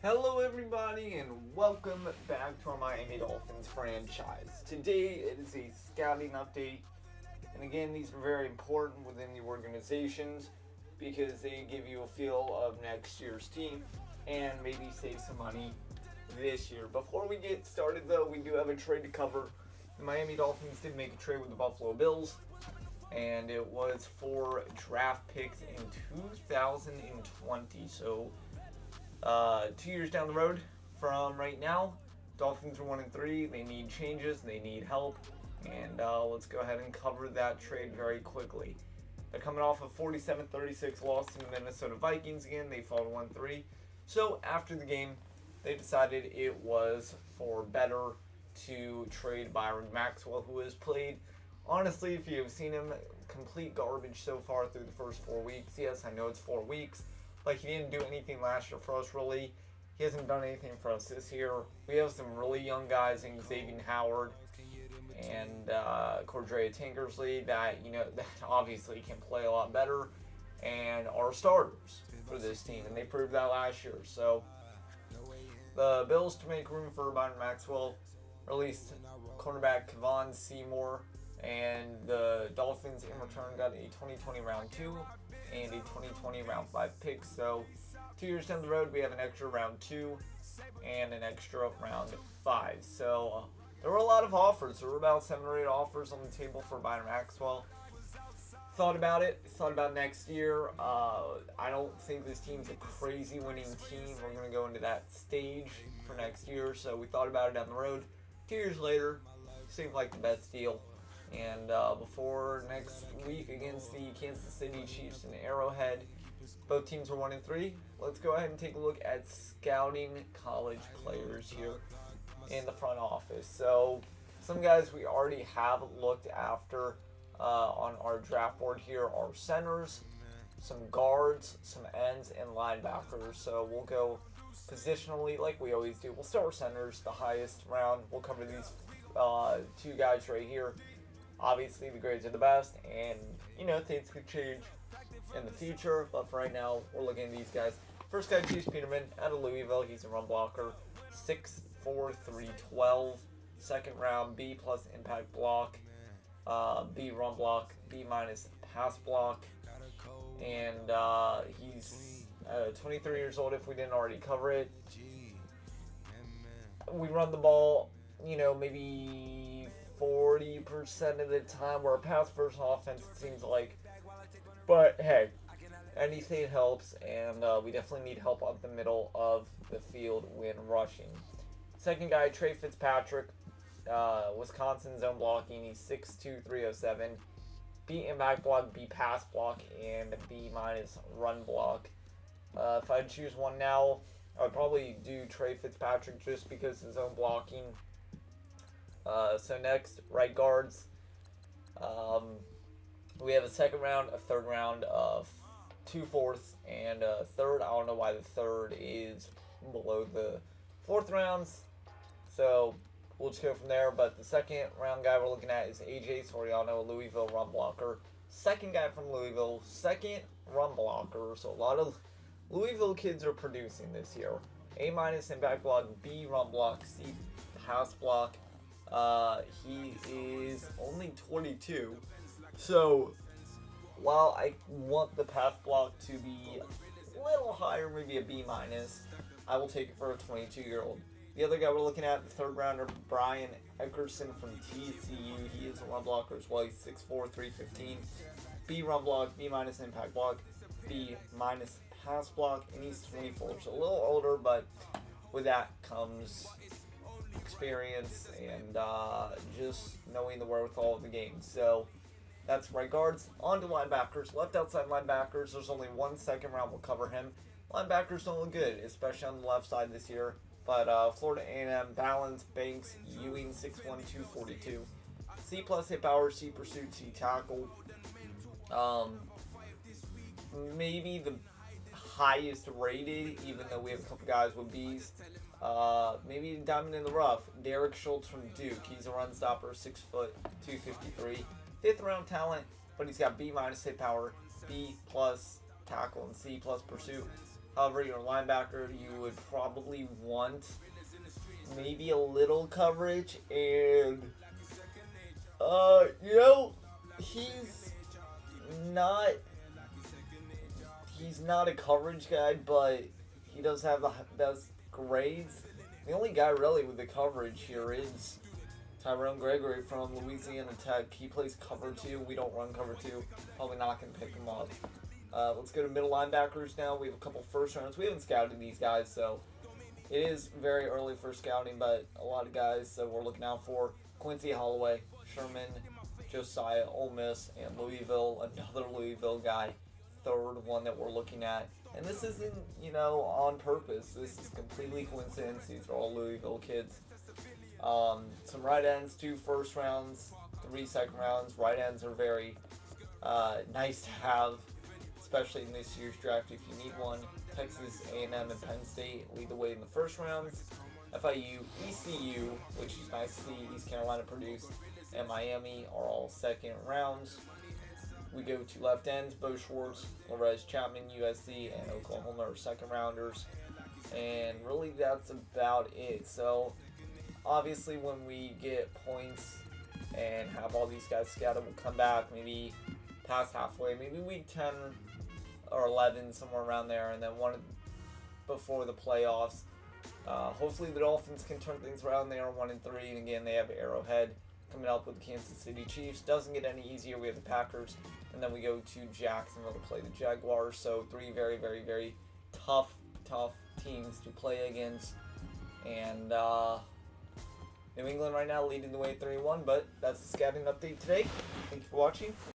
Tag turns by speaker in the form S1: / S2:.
S1: Hello everybody and welcome back to our Miami Dolphins franchise. Today it is a scouting update, and again these are very important within the organizations because they give you a feel of next year's team and maybe save some money this year. Before we get started though, we do have a trade to cover. The Miami Dolphins did make a trade with the Buffalo Bills, and it was for draft picks in 2020. So 2 years down the road from right now, Dolphins are 1-3. They need changes, they need help, and let's go ahead and cover that trade very quickly. They're coming off a 47-36 loss to the Minnesota Vikings again. They fall to 1-3. So after the game, they decided it was for better to trade Byron Maxwell, who has played, honestly, if you have seen him, complete garbage so far through the first 4 weeks. Yes, I know it's 4 weeks. Like, he didn't do anything last year for us, really. He hasn't done anything for us this year. We have some really young guys in Xavier Howard and Cordrea Tankersley that obviously can play a lot better and are starters for this team, and they proved that last year. So the Bills, to make room for Byron Maxwell, released cornerback Kevon Seymour, and the Dolphins in return got a 2020 round 2 and a 2020 round 5 pick. So 2 years down the road, we have an extra round 2 and an extra round 5. So there were a lot of offers. There were about 7 or 8 offers on the table for Byron Maxwell. Thought about it. Thought about next year. I don't think this team's a crazy winning team. We're going to go into that stage for next year. So we thought about it down the road. 2 years later, seemed like the best deal. And before next week against the Kansas City Chiefs in Arrowhead, both teams are 1-3. Let's go ahead and take a look at scouting college players here in the front office. So some guys we already have looked after on our draft board here are centers, some guards, some ends, and linebackers. So we'll go positionally like we always do. We'll start with centers, the highest round. We'll cover these 2 guys right here. Obviously, the grades are the best, and, things could change in the future, but for right now, we're looking at these guys. First guy, Chase Peterman, out of Louisville. He's a run blocker, 6'4", 312. Second round, B+ impact block, B run block, B- pass block, and he's 23 years old if we didn't already cover it. We run the ball, maybe 40% of the time. We're a pass-first offense, it seems like. But, hey, anything helps, and we definitely need help up the middle of the field when rushing. Second guy, Trey Fitzpatrick, Wisconsin zone blocking. He's 6'2", 307. B impact block, B pass block, and B- run block. If I'd choose one now, I would probably do Trey Fitzpatrick just because his zone blocking. So next, right guards. We have a second round, a third round, 2 fourths, and a third. I don't know why the third is below the 4th rounds. So we'll just go from there. But the second round guy we're looking at is AJ Soriano, a Louisville run blocker. Second guy from Louisville, second run blocker. So a lot of Louisville kids are producing this year. A- impact block, B run block, C pass block. He is only 22, so while I want the pass block to be a little higher, maybe a B-, I will take it for a 22-year-old. The other guy we're looking at, the third rounder, Brian Eckerson from TCU. He is a run blocker as well. He's 6'4", 315. B run block, B- impact block, B- pass block, and he's 24, so a little older, but with that comes experience and just knowing the wherewithal of the game. So that's right guards. On to linebackers. Left outside linebackers, there's only 1 second round. We'll cover him. Linebackers don't look good, especially on the left side this year. But Florida A&M, Balance, Banks, Ewing, 6'1", 242. C+ hit power, C pursuit, C tackle. Maybe the highest rated, even though we have a couple guys with B's. Maybe diamond in the rough. Derek Schultz from Duke. He's a run stopper, 6 foot, 253. 5th round talent, but he's got B- hit power, B+ tackle, and C+ pursuit. However, your linebacker, you would probably want maybe a little coverage, and you know, he's not he's not a coverage guy, but he does have the best grades. The only guy really with the coverage here is Tyrone Gregory from Louisiana Tech. He plays cover 2. We don't run cover 2. Probably not going to pick him up. Let's go to middle linebackers now. We have a couple first rounds. We haven't scouted these guys, so it is very early for scouting, but a lot of guys that we're looking out for. Quincy Holloway, Sherman, Josiah, Ole Miss, and Louisville, another Louisville guy. Third one that we're looking at. And this isn't, on purpose. This is completely coincidence. These are all Louisville kids. Some right ends, 2 first rounds, 3 second rounds. Right ends are very nice to have, especially in this year's draft if you need one. Texas A&M and Penn State lead the way in the first rounds. FIU, ECU, which is nice to see, East Carolina produce, and Miami are all second rounds. We go to left ends, Bo Schwartz, Larez Chapman, USC, and Oklahoma are second rounders. And really that's about it. So obviously when we get points and have all these guys scouted, we'll come back maybe past halfway, maybe week 10 or 11, somewhere around there, and then one before the playoffs. Hopefully the Dolphins can turn things around. They are 1-3, and again they have Arrowhead coming up with the Kansas City Chiefs. Doesn't get any easier. We have the Packers, and then we go to Jacksonville to play the Jaguars. So 3 very, very, very tough teams to play against. And New England right now leading the way 3-1, but that's the scouting update today. Thank you for watching.